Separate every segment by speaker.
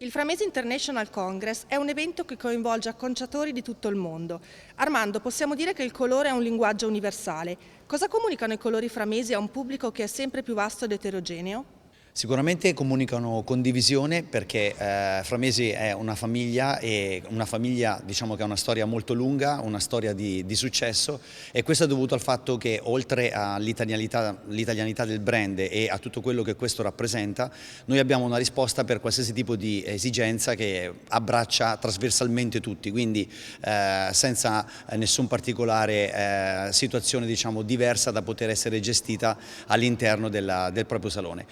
Speaker 1: Il FRAMESI International Congress è un evento che coinvolge acconciatori di tutto il mondo. Armando, possiamo dire che il colore è un linguaggio universale. Cosa comunicano i colori framesi a un pubblico che è sempre più vasto ed eterogeneo?
Speaker 2: Sicuramente comunicano condivisione perché Framesi è una famiglia e una famiglia diciamo che ha una storia molto lunga, una storia di successo e questo è dovuto al fatto che oltre all'italianità del brand e a tutto quello che questo rappresenta, noi abbiamo una risposta per qualsiasi tipo di esigenza che abbraccia trasversalmente tutti, quindi senza nessun particolare situazione diciamo diversa da poter essere gestita all'interno del proprio salone.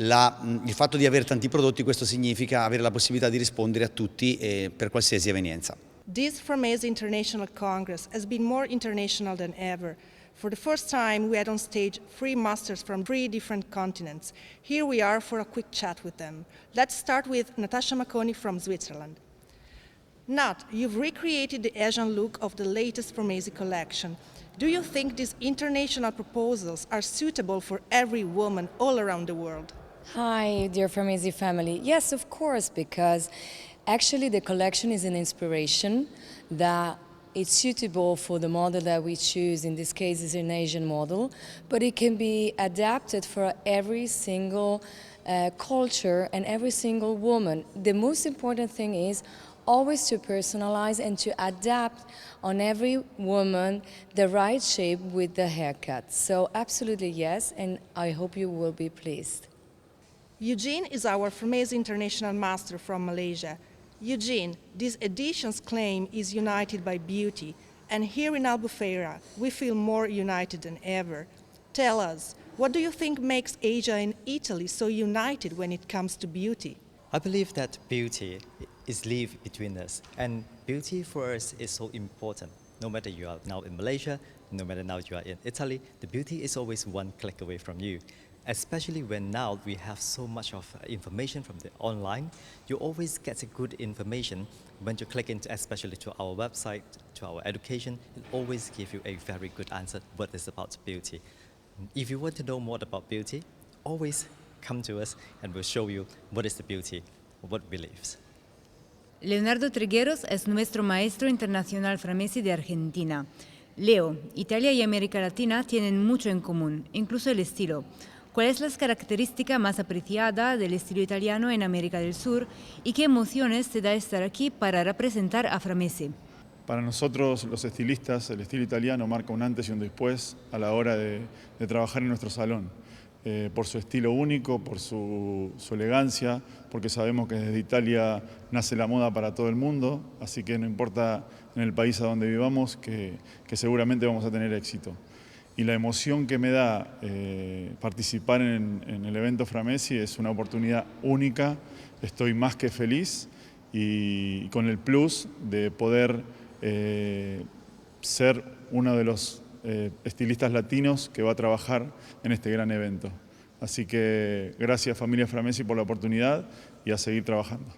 Speaker 2: Il fatto di avere tanti prodotti, questo significa avere la possibilità di rispondere a tutti per qualsiasi evenienza.
Speaker 1: This FRAMESI International Congress has been more international than ever. For the first time, we had on stage 3 masters from 3 different continents. Here we are for a quick chat with them. Let's start with Natasha Macconi from Switzerland. Nat, you've recreated the Asian look of the latest FRAMESI collection. Do you think these international proposals are suitable for every woman all around the world?
Speaker 3: Hi, dear FRAMESI family. Yes, of course, because actually the collection is an inspiration that it's suitable for the model that we choose. In this case, is an Asian model, but it can be adapted for every single culture and every single woman. The most important thing is always to personalize and to adapt on every woman the right shape with the haircut. So absolutely yes, and I hope you will be pleased.
Speaker 1: Eugene is our FRAMESI International Master from Malaysia. Eugene, this edition's claim is united by beauty, and here in Albufeira we feel more united than ever. Tell us, what do you think makes Asia and Italy so united when it comes to beauty?
Speaker 4: I believe that beauty is lived between us, and beauty for us is so important. No matter you are now in Malaysia, no matter now you are in Italy, the beauty is always one click away from you. Especially when now we have so much of information from the online, you always get a good information when you click into, especially to our website, to our education, it always gives you a very good answer what is about beauty. If you want to know more about beauty, always come to us and we'll show you what is the beauty of what we live.
Speaker 5: Leonardo Trigueros es nuestro maestro internacional FRAMESI de Argentina. Leo, Italia y América Latina tienen mucho en común, incluso el estilo. ¿Cuál es la característica más apreciada del estilo italiano en América del Sur y qué emociones te da estar aquí para representar a FRAMESI?
Speaker 6: Para nosotros, los estilistas, el estilo italiano marca un antes y un después a la hora de trabajar en nuestro salón. Por su estilo único, por su elegancia, porque sabemos que desde Italia nace la moda para todo el mundo, así que no importa en el país a donde vivamos, que seguramente vamos a tener éxito. Y la emoción que me da participar en el evento FRAMESI es una oportunidad única, estoy más que feliz y con el plus de poder ser uno de los estilistas latinos que va a trabajar en este gran evento. Así que gracias familia FRAMESI por la oportunidad y a seguir trabajando.